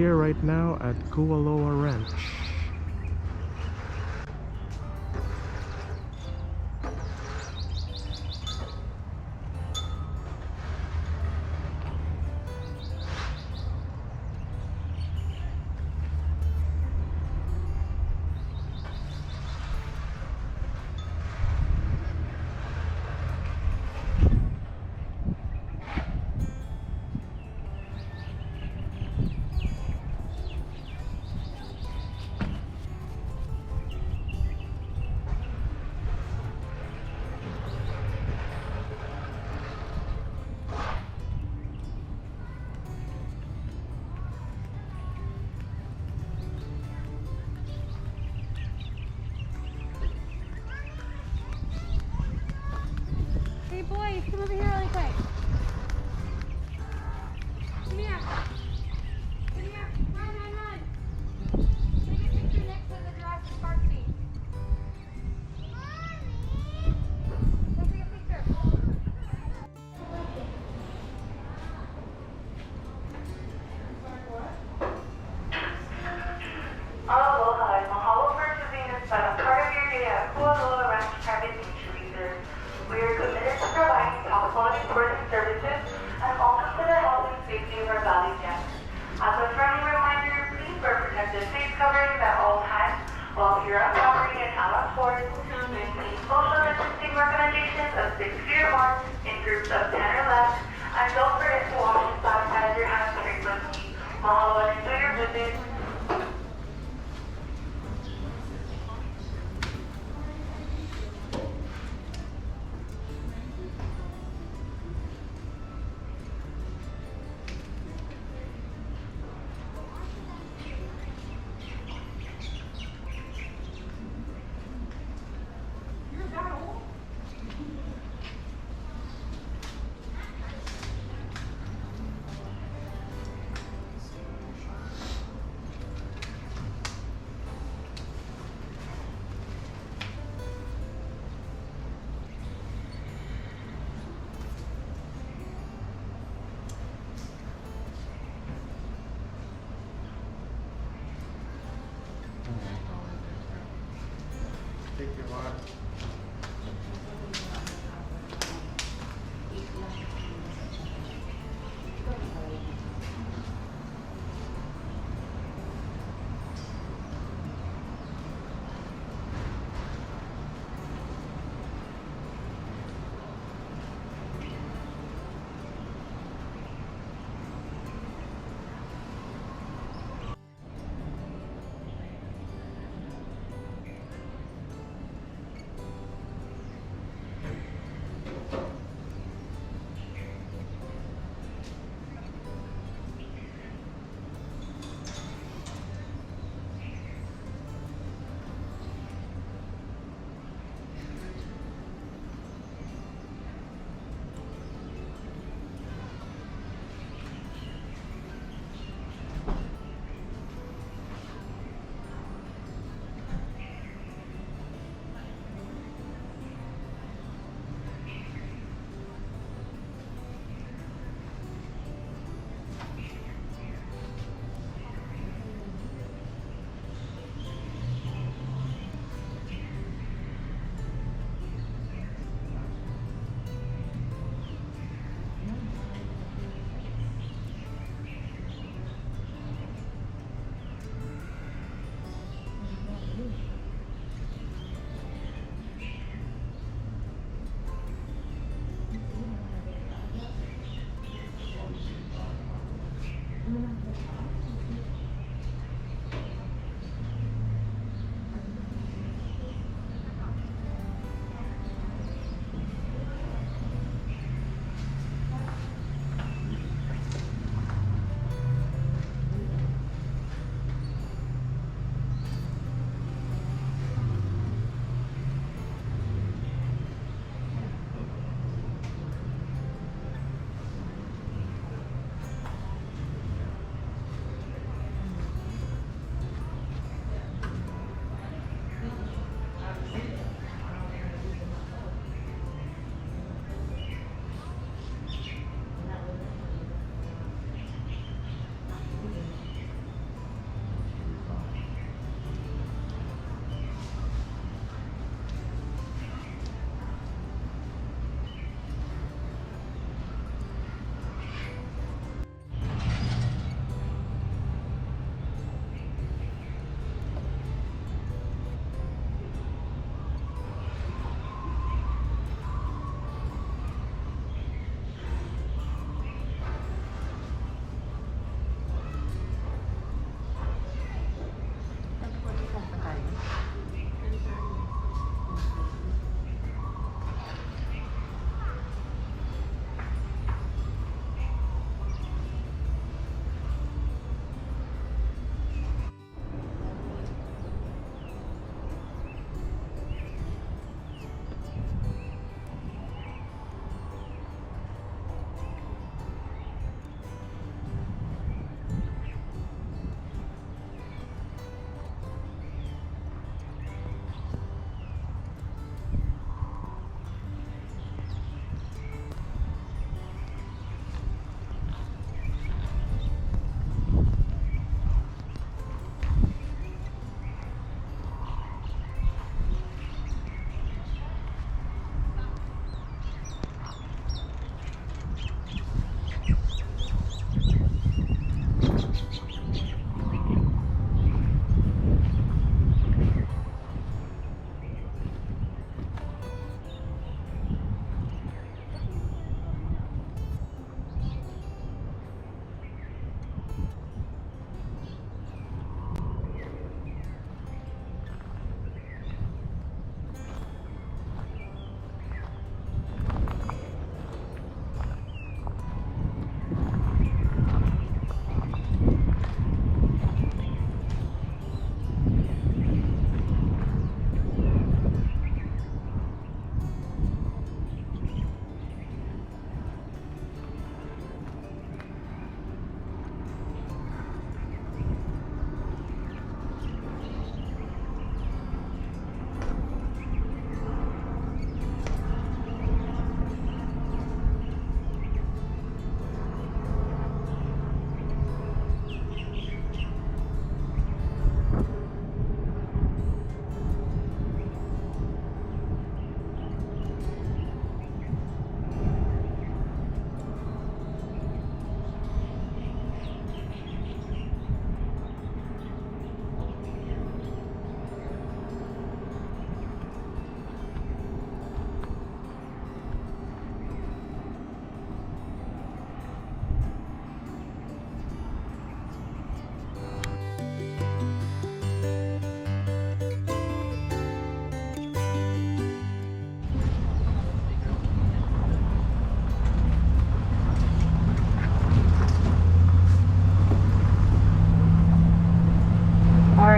here right now at Kualoa Ranch. Hey boys, come over here really quick. Come here. Come here. Run, run, run. Take a picture next to the Jurassic Park scene. Go take a picture. Aloha and mahalo for choosing us as part of your day at Kualoa Ranch Private Nature Reserve. We are committed to providing top quality tourism services and also to the health and safety of our valley guests. As a friendly reminder, please wear protective face coverings at all times while you're on property and out on tours. Maintain social distancing recommendations of 6 feet apart in groups of 10 or less, and don't forget to wash and sanitize your hands frequently. Mahalo and enjoy your visit. Take your lot.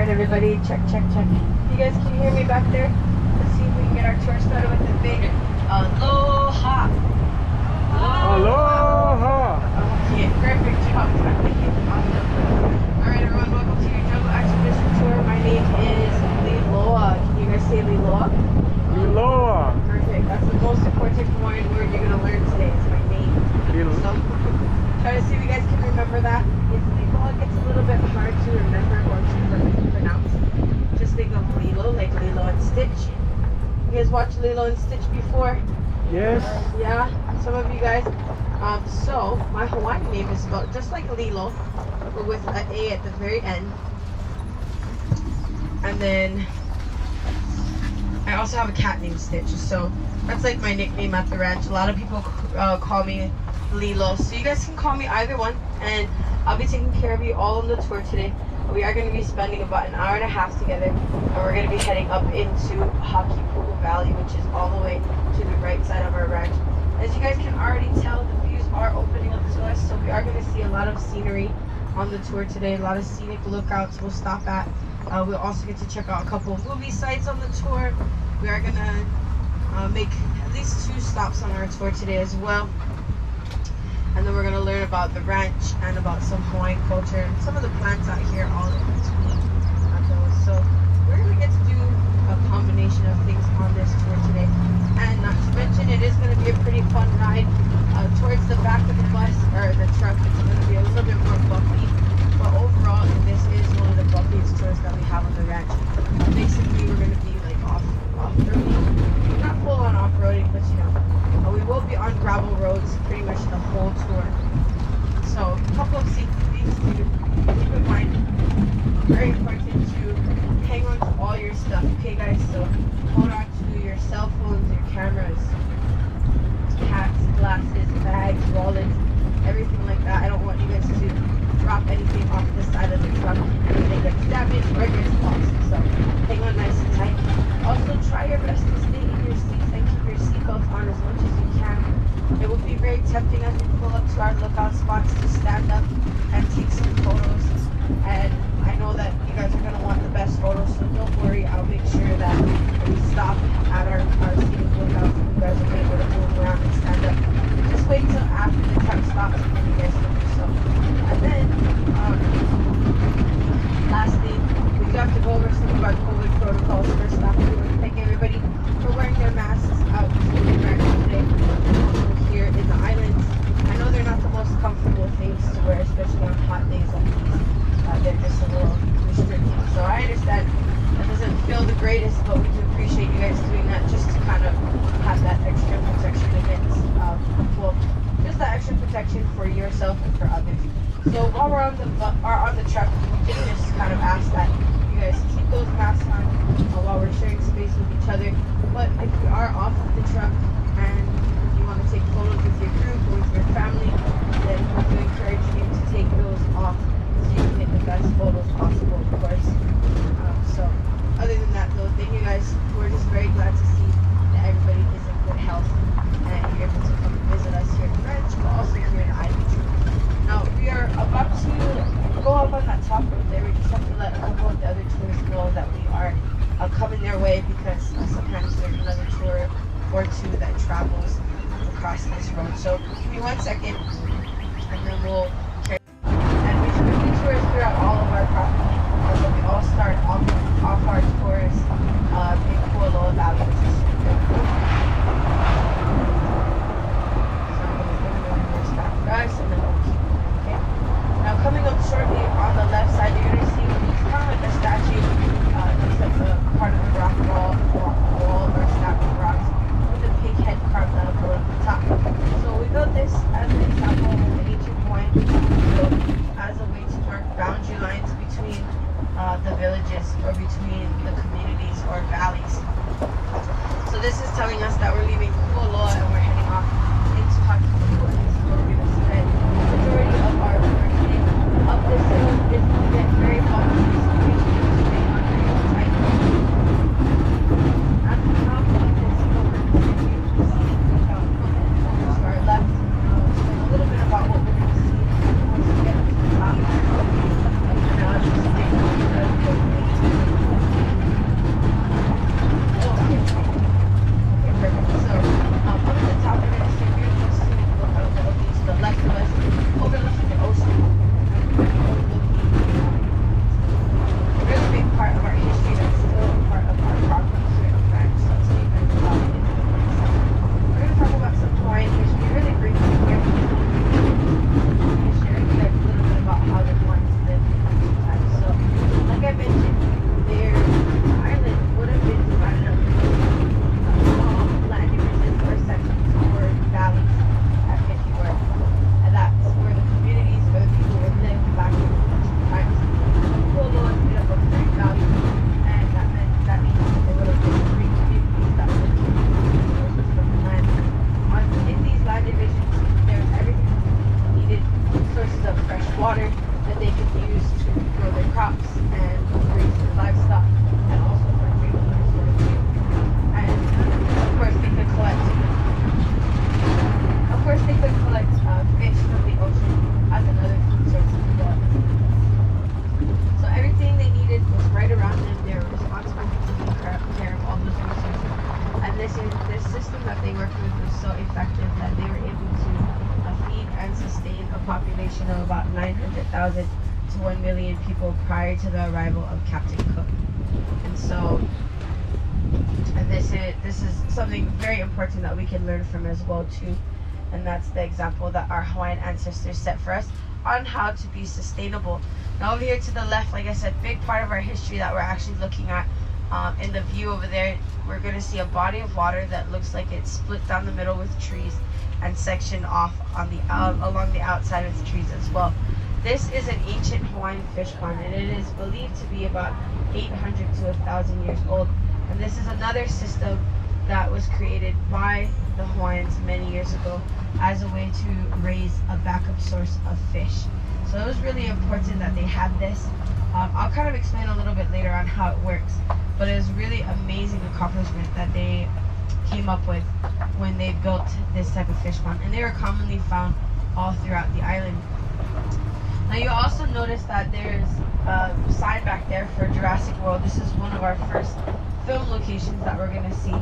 Alright everybody, check, check, check. You guys can hear me back there? Let's see if we can get our tour started with the big aloha. Aloha! Okay, perfect job. Awesome. Alright everyone, welcome to your jungle exhibition tour. My name is Liloa. Can you guys say Liloa? Aloha! Perfect. That's the most important Hawaiian word you're going to learn today. It's my name. So, try to see if you guys can remember that. If Liloa gets a little bit hard to remember or to pronounce, just think of Lilo, like Lilo and Stitch. You guys watched Lilo and Stitch before? Yes. Yeah, some of you guys. So, my Hawaiian name is spelled just like Lilo, but with an A at the very end. And then I also have a cat named Stitch, so that's like my nickname at the ranch. A lot of people call me Lilo, so you guys can call me either one, and I'll be taking care of you all on the tour today. We are going to be spending about an hour and a half together, and we're going to be heading up into Hakipu'u Valley, which is all the way to the right side of our ranch. As you guys can already tell, the views are opening up to us, so we are going to see a lot of scenery on the tour today, a lot of scenic lookouts we'll stop at. We'll also get to check out a couple of movie sites on the tour. We are going to make at least 2 stops on our tour today as well. And then we're going to learn about the ranch and about some Hawaiian culture and some of the plants out here all in between those. So we're going to get to do a combination of things on this tour today. And not to mention, it is going to be a pretty fun ride. Towards the back of the bus, or the truck, it's going to be a little bit more bumpy. But overall, this is one of the bumpiest tours that we have on the ranch. Basically, we're going to be like off-roading. Not full-on off-roading, but you know. We will be on gravel roads pretty much the whole tour. So, a couple of safety things to keep in mind. Very important to hang on to all your stuff, okay guys? So, hold on to your cell phones, your cameras, hats, glasses, bags, wallets, everything like that. I don't want you guys to drop anything off the side of the truck and anything gets damaged or gets lost. So, hang on nice and tight. Also, try your best to stay in your seats and keep your seatbelts on as much as you can. It will be very tempting as we pull up to our lookout spots to stand up and take some photos. And I know that you guys are going to want the best photos, so don't worry. I'll make sure that we stop at our scenic lookouts and you guys are able to move around and stand up. Just wait until after the truck stops and then you guys can do so. And then, lastly, we do have to go over some of our COVID protocols. First off, we want to thank everybody for wearing their masks out to the ranch today. Here in the islands, I know they're not the most comfortable things to wear, especially on hot days like these. They're just a little restricting. So I understand that doesn't feel the greatest, but we do appreciate you guys doing that just to kind of have that extra protection against, well, just that extra protection for yourself and for others. So while we're on the truck, we did just kind of ask that you guys keep those masks on while we're sharing space with each other. But if you are off of the truck and you want to take photos with your group or with your family, then we do encourage you to take those off so you can get the best photos possible, of course. So other than that though, thank you guys. We're just very glad to see that everybody is in good health and you're able to come visit us here at the ranch, but also here in Eatery. Now we are about to go up on that top road there. We just have to let a couple of the other tourists know that we are coming their way because sometimes there's another tour or 2 that travels across this road. So give me 1 second and then we'll carry. And we should do tours throughout all of our property. So we all start off our tours in Kualoa Valley, which is super cool. So I'm going to give it a stop for us and then we'll keep moving, okay? Now coming up shortly on the left side, you're going to see kind of like a statue. It's like a part of the rock wall or stack of rocks with a pig head carved out on the top. So we built this as an example of an ancient Hawaiian built as a way to mark boundary lines between the villages or between the communities or valleys. So this is telling us that we're leaving Kualoa and we're heading off into Hakipu'u, and this is where we're going to spend the majority of our tour today. Up this hill is going to get very bumpy, so make sure you stay on your tight. At the top of this hill, we're going to see the scenic lookout over to our left. Explain a little bit about what we're going to see once we get to the top. Now, just stay on the 500,000 to 1 million people prior to the arrival of Captain Cook. And so, and this is something very important that we can learn from as well too. And that's the example that our Hawaiian ancestors set for us on how to be sustainable. Now over here to the left, like I said, big part of our history that we're actually looking at in the view over there, we're going to see a body of water that looks like it's split down the middle with trees and sectioned off on the along the outside with trees as well. This is an ancient Hawaiian fish pond, and it is believed to be about 800 to 1,000 years old. And this is another system that was created by the Hawaiians many years ago as a way to raise a backup source of fish. So it was really important that they had this. I'll kind of explain a little bit later on how it works, but it was really amazing accomplishment that they came up with when they built this type of fish pond, and they were commonly found all throughout the island. Now you also notice that there's a sign back there for Jurassic World. This is one of our first film locations that we're going to see.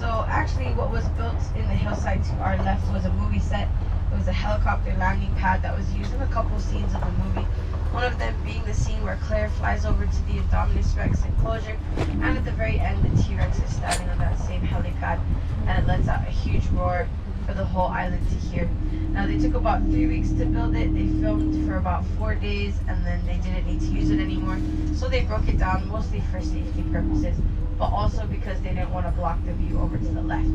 So actually what was built in the hillside to our left was a movie set. It was a helicopter landing pad that was used in a couple scenes of the movie. One of them being the scene where Claire flies over to the Indominus Rex enclosure, and at the very end the T-Rex is standing on that same helipad, and it lets out a huge roar for the whole island to hear. Now they took about 3 weeks to build it. They filmed for about 4 days, and then they didn't need to use it anymore, so they broke it down mostly for safety purposes, but also because they didn't want to block the view over to the left.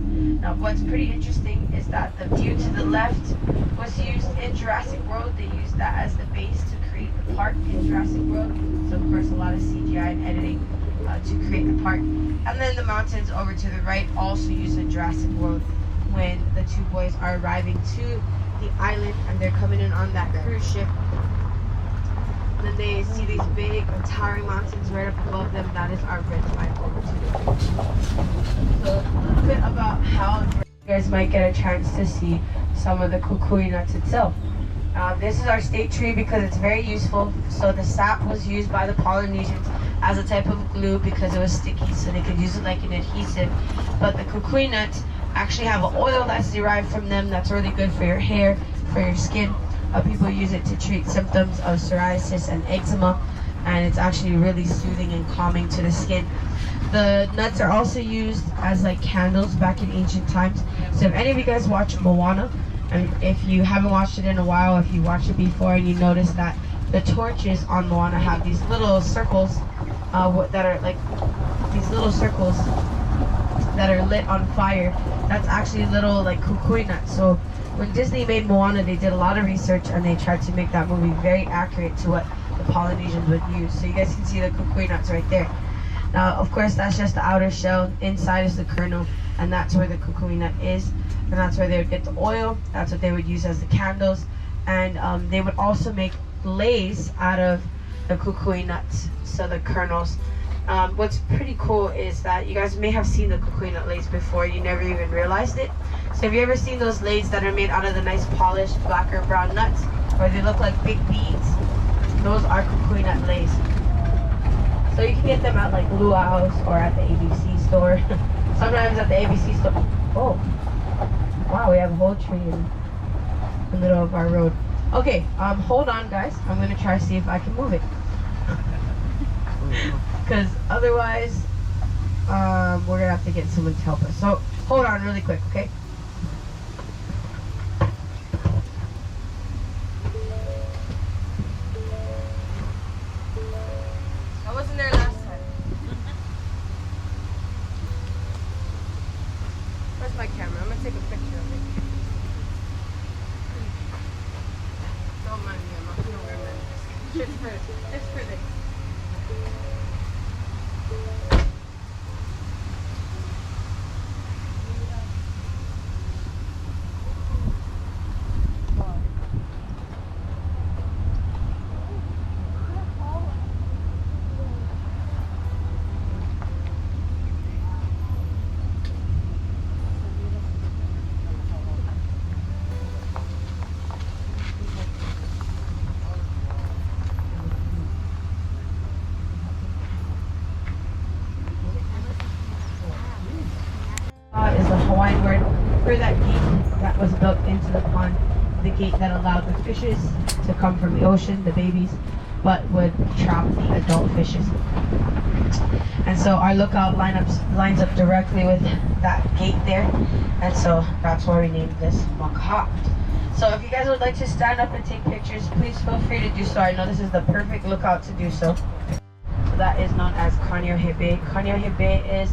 Now what's pretty interesting is that the view to the left was used in Jurassic World. They used that as the base to create the park in Jurassic World. So of course a lot of CGI and editing to create the park. And then the mountains over to the right also used in Jurassic World when the two boys are arriving to the island and they're coming in on that cruise ship. Then they see these big towering mountains right up above them. That is our ridge line over to the beach. So a little bit about how you guys might get a chance to see some of the kukui nuts itself. This is our state tree because it's very useful. So the sap was used by the Polynesians as a type of glue because it was sticky, so they could use it like an adhesive. But the kukui nuts actually have an oil that's derived from them that's really good for your hair, for your skin. People use it to treat symptoms of psoriasis and eczema, and it's actually really soothing and calming to the skin. The nuts are also used as like candles back in ancient times. So if any of you guys watch Moana, and if you haven't watched it in a while, if you watched it before and you notice that the torches on Moana have these little circles that are like these little circles that are lit on fire, that's actually little like kukui nuts. So when Disney made Moana, they did a lot of research and they tried to make that movie very accurate to what the Polynesians would use. So you guys can see the kukui nuts right there. Now, of course, that's just the outer shell. Inside is the kernel, and that's where the kukui nut is. And that's where they would get the oil. That's what they would use as the candles. And they would also make leis out of the kukui nuts, so the kernels. What's pretty cool is that you guys may have seen the kukui nut leis before. You never even realized it. So have you ever seen those leis that are made out of the nice polished black or brown nuts, where they look like big beads? Those are kukui nut leis. So you can get them at like Luau's or at the ABC store. Sometimes at the ABC store. Oh, wow, we have a whole tree in the middle of our road. Okay, hold on guys. I'm gonna try to see if I can move it. Because otherwise, we're gonna have to get someone to help us. So hold on really quick, okay? I wasn't there last time. Where's my camera? I'm gonna take a picture of it. Don't mind me, I'm not gonna wear my just for this. Is the Hawaiian word for that gate that was built into the pond. the gate that allowed the fishes to come from the ocean, the babies, but would trap the adult fishes. And so our lookout lines up directly with that gate there, and so that's why we named this Moke. So if you guys would like to stand up and take pictures, please feel free to do so. I know this is the perfect lookout to do so. That is known as Kualoa Bay. Kualoa Bay is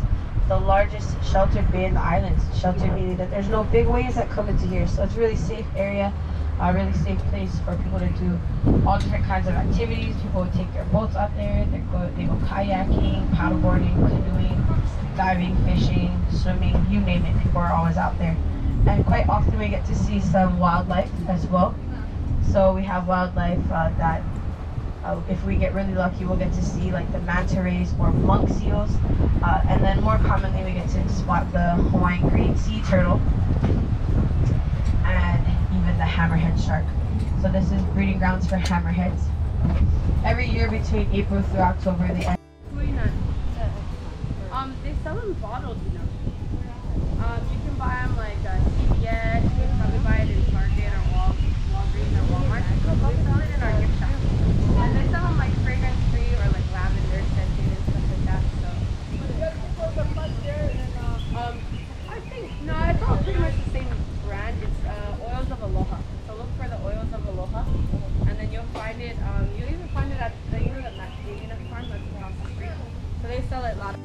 the largest sheltered bay in the islands. Sheltered meaning that there's no big waves that come into here, so it's a really safe area, a really safe place for people to do all different kinds of activities. People would take their boats out there. They go kayaking, paddleboarding, canoeing, diving, fishing, swimming, you name it. People are always out there. And quite often we get to see some wildlife as well. So we have wildlife that if we get really lucky, we'll get to see like the manta rays or monk seals. And then more commonly, we get to spot the Hawaiian great sea turtle and even the hammerhead shark. So this is breeding grounds for hammerheads. Every year between April through October, they end. They sell them bottled, you know. You can buy them like CVS, you can probably buy it in Target or Walgreens or Walmart. We sell it in our gift shop. And they sell them like fragrance free or like lavender scented and stuff like that. So I think no, it's all pretty much the same brand. It's oils of aloha. So look for the oils of aloha, and then you'll find it. You'll even find it at the Macadamia farm that's across the street. So they sell it a lot.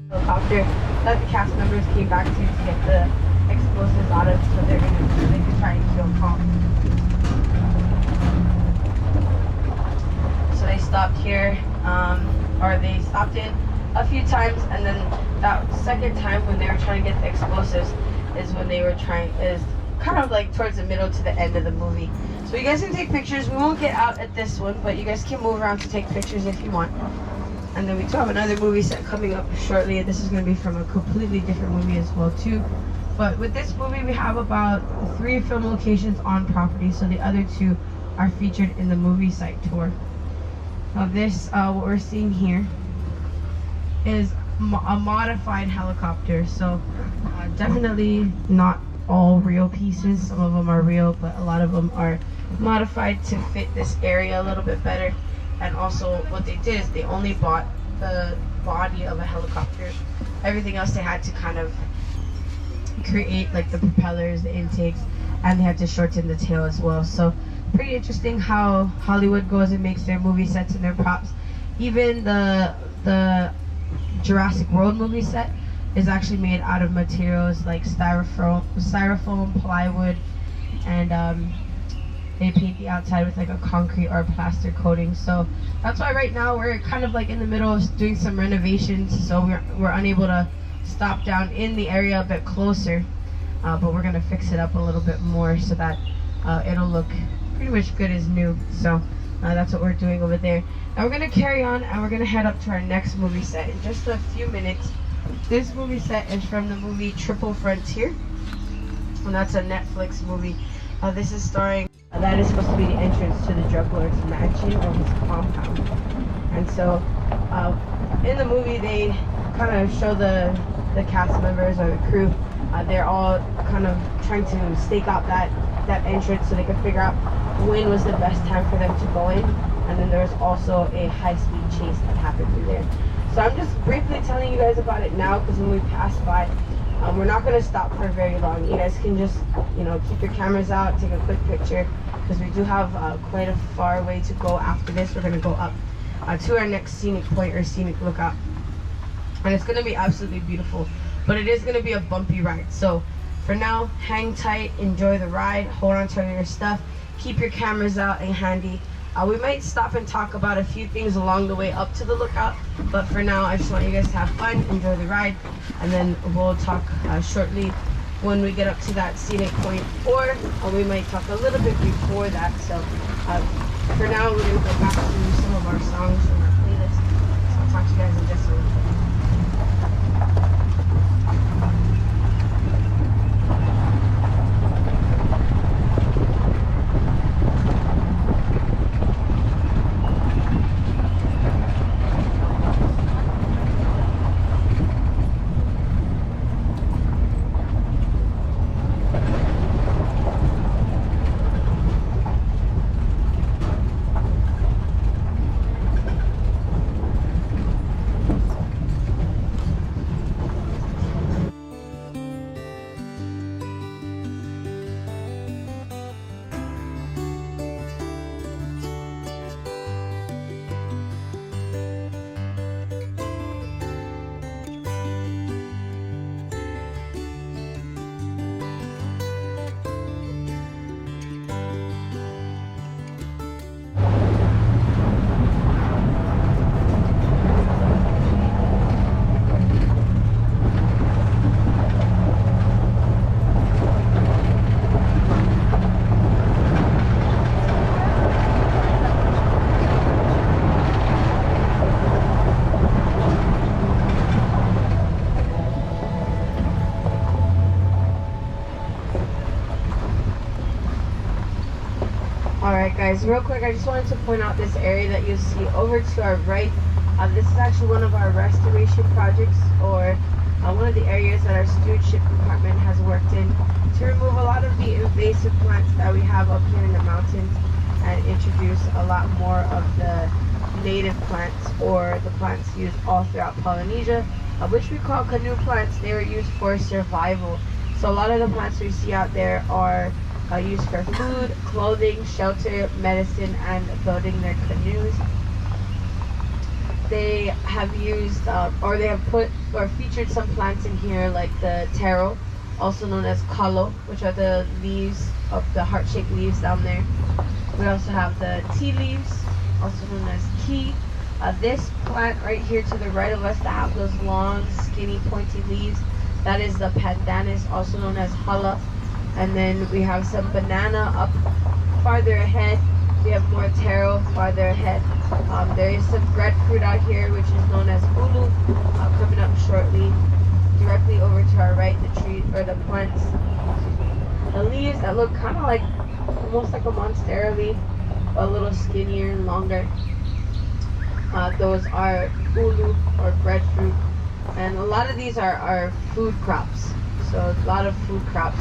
Helicopter that the cast members came back to get the explosives out of, so they could try and kill Kong. So they stopped here, or they stopped in a few times, and then that second time when they were trying to get the explosives is when they were is kind of like towards the middle to the end of the movie. So you guys can take pictures. We won't get out at this one, but you guys can move around to take pictures if you want. And then we do have another movie set coming up shortly. This is going to be from a completely different movie as well too. But with this movie, we have about 3 film locations on property, so the other 2 are featured in the movie site tour. Now this, what we're seeing here, is a modified helicopter. So definitely not all real pieces. Some of them are real, but a lot of them are modified to fit this area a little bit better. And also what they did is they only bought the body of a helicopter. Everything else they had to kind of create, like the propellers, the intakes, and they had to shorten the tail as well. So pretty interesting how Hollywood goes and makes their movie sets and their props. Even the Jurassic World movie set is actually made out of materials like styrofoam, plywood, and they paint the outside with like a concrete or a plaster coating. So that's why right now we're kind of like in the middle of doing some renovations, so we're unable to stop down in the area a bit closer, but we're gonna fix it up a little bit more so that it'll look pretty much good as new. So that's what we're doing over there. Now we're gonna carry on and we're gonna head up to our next movie set in just a few minutes. This movie set is from the movie Triple Frontier, and that's a Netflix movie. This is starring, that is supposed to be the entrance to the drug lord's mansion or his compound. And so in the movie they kind of show the cast members or the crew, they're all kind of trying to stake out that entrance so they can figure out when was the best time for them to go in. And then there's also a high-speed chase that happened through there. So I'm just briefly telling you guys about it now, because when we pass by, we're not going to stop for very long. You guys can just, keep your cameras out, take a quick picture, because we do have quite a far way to go after this. We're going to go up to our next scenic point or scenic lookout. And it's going to be absolutely beautiful, but it is going to be a bumpy ride. So for now, hang tight, enjoy the ride, hold on to your stuff, keep your cameras out and handy. We might stop and talk about a few things along the way up to the lookout, but for now, I just want you guys to have fun, enjoy the ride, and then we'll talk shortly when we get up to that scenic point, or we might talk a little bit before that. So for now, we're going to go back to some of our songs from our playlist. So I'll talk to you guys in just a little bit. Guys, real quick, I just wanted to point out this area that you see over to our right. This is actually one of our restoration projects, or one of the areas that our stewardship department has worked in to remove a lot of the invasive plants that we have up here in the mountains and introduce a lot more of the native plants, or the plants used all throughout Polynesia, which we call canoe plants. They were used for survival. So a lot of the plants we see out there are used for food, clothing, shelter, medicine, and building their canoes. They have used, or they have put or featured some plants in here like the taro, also known as kalo, which are the leaves of the heart-shaped leaves down there. We also have the tea leaves, also known as ki. This plant right here to the right of us that have those long, skinny, pointy leaves, that is the pandanus, also known as hala. And then we have some banana up farther ahead. We have more taro farther ahead. There is some breadfruit out here, which is known as ulu, coming up shortly. Directly over to our right, the tree or the plants, the leaves that look kind of like almost like a monstera leaf, but a little skinnier and longer. Those are ulu or breadfruit, and a lot of these are food crops. So a lot of food crops,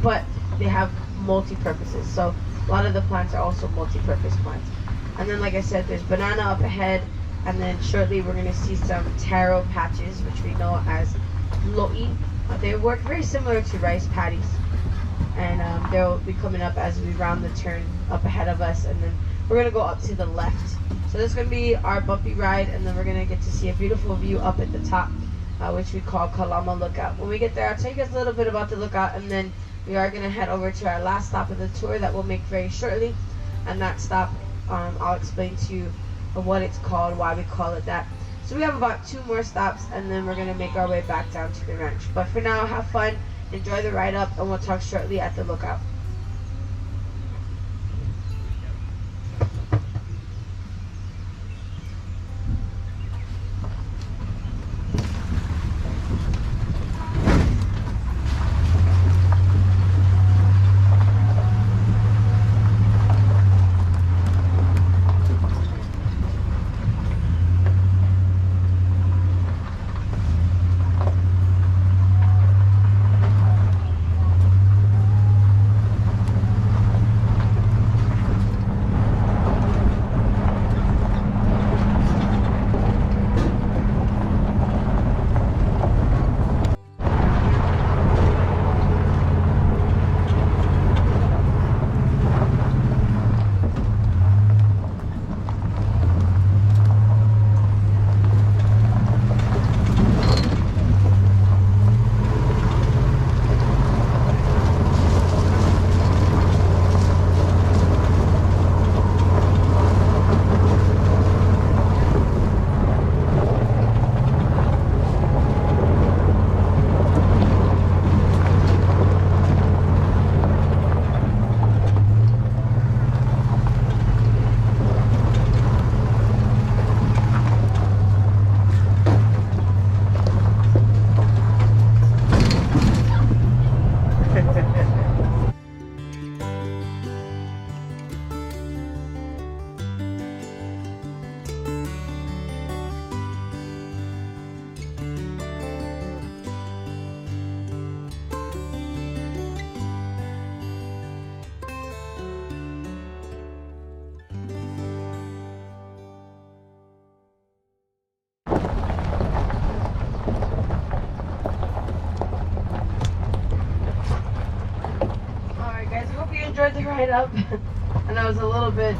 but they have multi-purposes. So a lot of the plants are also multi-purpose plants. And then, like I said, there's banana up ahead, and then shortly we're going to see some taro patches, which we know as lo'i. They work very similar to rice paddies, and they'll be coming up as we round the turn up ahead of us, and then we're going to go up to the left. So this is going to be our bumpy ride, and then we're going to get to see a beautiful view up at the top, which we call Kalama Lookout. When we get there, I'll tell you guys a little bit about the lookout, and then we are going to head over to our last stop of the tour that we'll make very shortly. And that stop, I'll explain to you what it's called, why we call it that. So we have about 2 more stops, and then we're going to make our way back down to the ranch. But for now, have fun, enjoy the ride up, and we'll talk shortly at the lookout. Enjoyed the ride up, and that was a little bit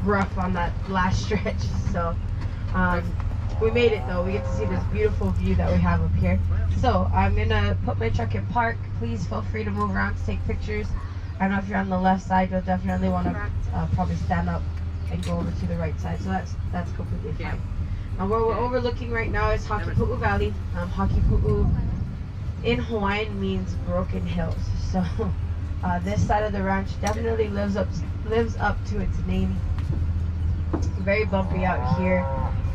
rough on that last stretch, so we made it though. We get to see this beautiful view that we have up here. So I'm gonna put my truck in park. Please feel free to move around to take pictures. I know if you're on the left side, you'll definitely want to probably stand up and go over to the right side, so that's completely fine. Where we're overlooking right now is Hakipu'u Valley. Hakipu'u in Hawaiian means broken hills, so this side of the ranch definitely lives up to its name. Very bumpy out here,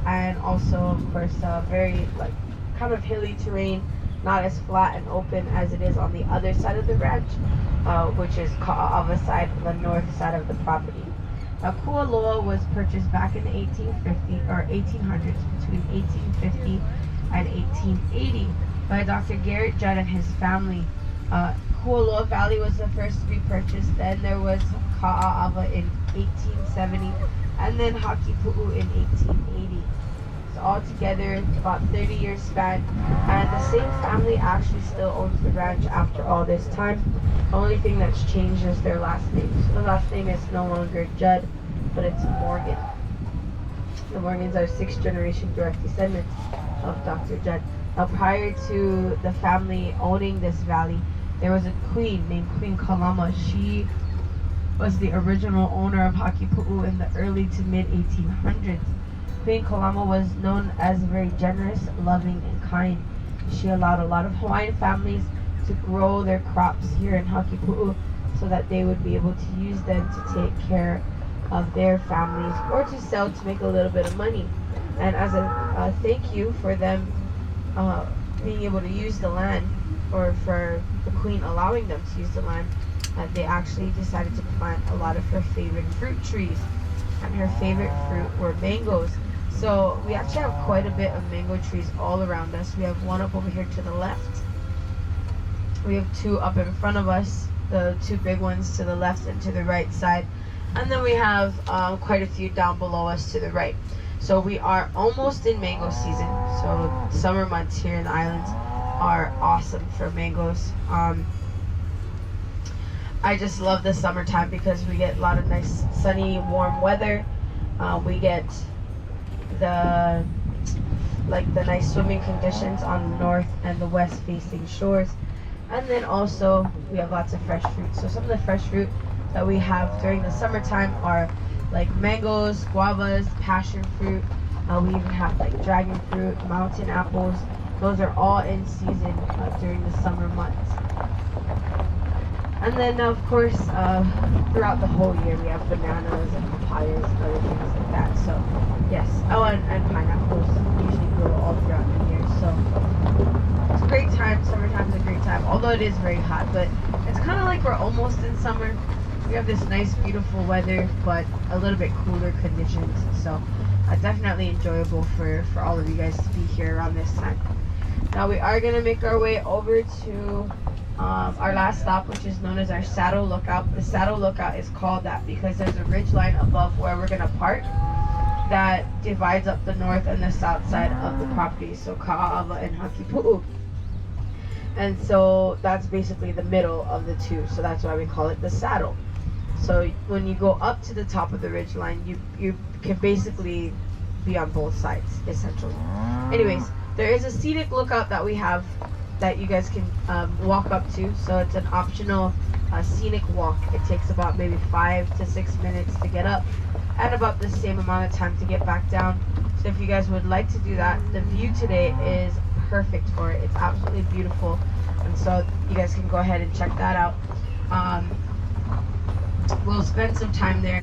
and also of course very like kind of hilly terrain. not as flat and open as it is on the other side of the ranch, which is Ka'ava side, the north side of the property. Now, Kualoa was purchased back in the 1800s, between 1850 and 1880, by Dr. Garrett Judd and his family. Kualoa Valley was the first to be purchased. Then there was Ka'ava in 1870, and then Hakipu'u in 1880. So altogether, about 30 years span, and the same family actually still owns the ranch after all this time. The only thing that's changed is their last name. So the last name is no longer Judd, but it's Morgan. The Morgans are 6th generation direct descendants of Dr. Judd. Now, prior to the family owning this valley, there was a queen named Queen Kalama. She was the original owner of Hakipu'u in the early to mid 1800s. Queen Kalama was known as very generous, loving, and kind. She allowed a lot of Hawaiian families to grow their crops here in Hakipu'u so that they would be able to use them to take care of their families or to sell to make a little bit of money. And as a thank you for them being able to use the land, or for the queen allowing them to use the land, they actually decided to plant a lot of her favorite fruit trees. And her favorite fruit were mangoes. So we actually have quite a bit of mango trees all around us. We have one up over here to the left. We have two up in front of us, the two big ones to the left and to the right side. And then we have quite a few down below us to the right. So we are almost in mango season. So summer months here in the islands are awesome for mangoes. I just love the summertime because we get a lot of nice sunny warm weather. We get the nice swimming conditions on the north and the west facing shores, and then also we have lots of fresh fruit. So some of the fresh fruit that we have during the summertime are like mangoes, guavas, passion fruit. We even have like dragon fruit, mountain apples. Those are all in season during the summer months. And then, of course, throughout the whole year, we have bananas and papayas and other things like that. So, yes. Oh, and pineapples usually grow all throughout the year. So, it's a great time. Summertime's a great time, although it is very hot. But it's kind of like we're almost in summer. We have this nice, beautiful weather, but a little bit cooler conditions. So, definitely enjoyable for all of you guys to be here around this time. Now, we are going to make our way over to our last stop, which is known as our Saddle Lookout. The Saddle Lookout is called that because there's a ridge line above where we're going to park that divides up the north and the south side of the property, so Ka'ava and Hakipu'u. And so that's basically the middle of the two, so that's why we call it the saddle. So when you go up to the top of the ridge line, you can basically be on both sides, essentially. Anyways, there is a scenic lookout that we have that you guys can walk up to. So it's an optional scenic walk. It takes about maybe 5 to 6 minutes to get up and about the same amount of time to get back down. So if you guys would like to do that, the view today is perfect for it. It's absolutely beautiful. And so you guys can go ahead and check that out. We'll spend some time there.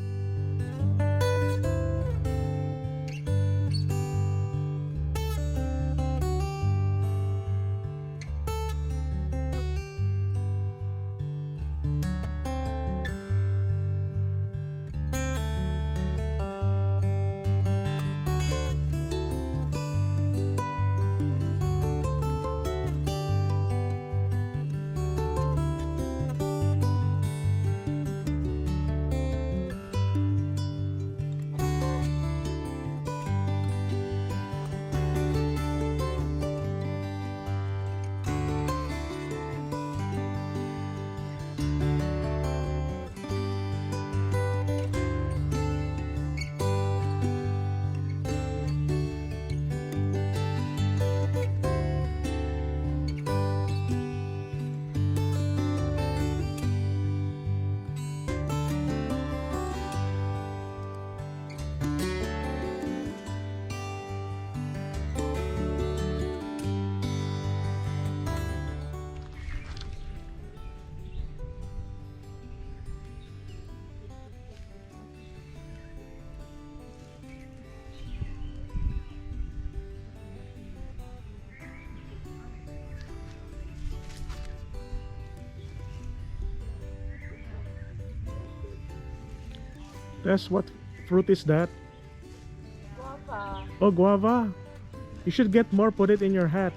That's what fruit is that? Guava. Oh, guava. You should get more, put it in your hat.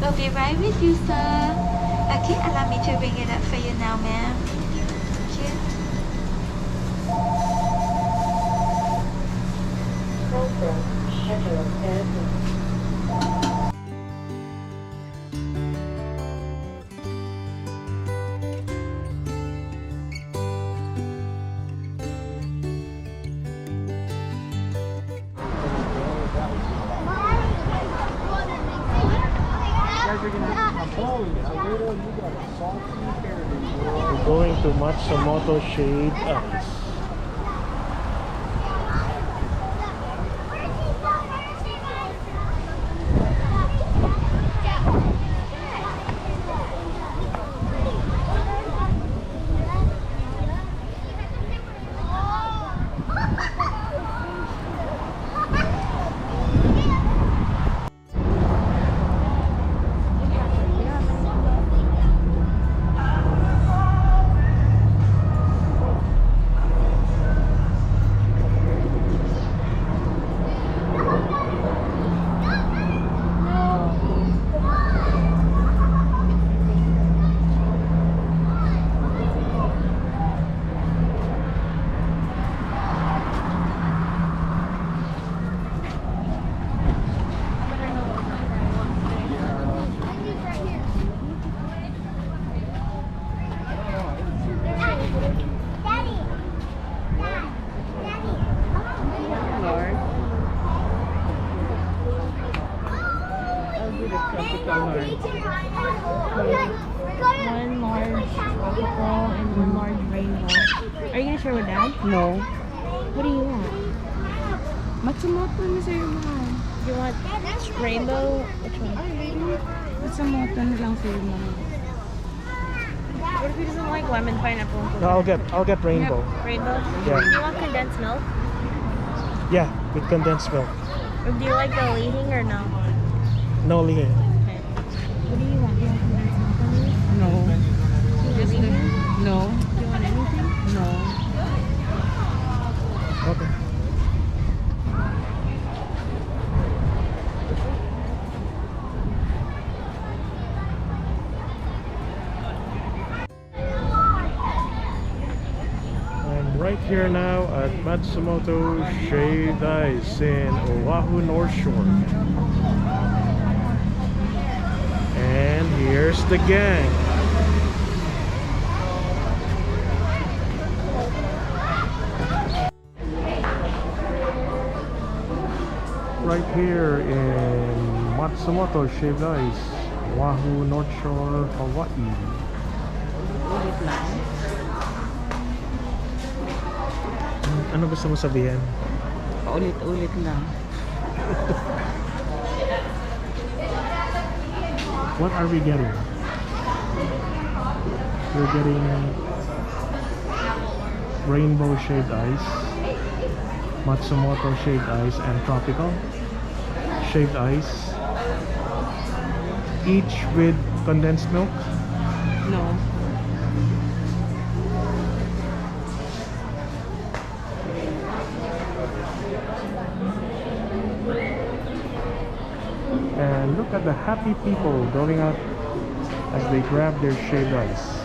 We'll be right with you, sir. Okay, allow me to bring it up for you now, ma'am. Thank you. We're going to Matsumoto Shade Ice. tropical, and one large rainbow. Are you gonna share with Dad? No. What do you want? Matsumoto na sa'yo mo. You want rainbow? Which one? Matsumoto na lang sa'yo mo. What if he doesn't like lemon, pineapple, and No, coconut? I'll get rainbow. Rainbow? Yeah. Do you want condensed milk? Yeah, with condensed milk. Or do you like the leading or no? No lihe. Okay. What do you want? Do you want condensed milk on yours? No. Just No. Do you want anything? No. Okay. I'm right here now at Matsumoto Shaved Ice in Oahu North Shore. And here's the gang. Right here in Matsumoto Shaved Ice, Oahu North Shore, Hawaii. Ulit lang. Ano gusto mo sabihin? Paulit-ulit lang. What are we getting? We're getting rainbow shaved ice, Matsumoto shaved ice, and tropical shaved ice, each with condensed milk. No. And look at the happy people going out as they grab their shaved ice.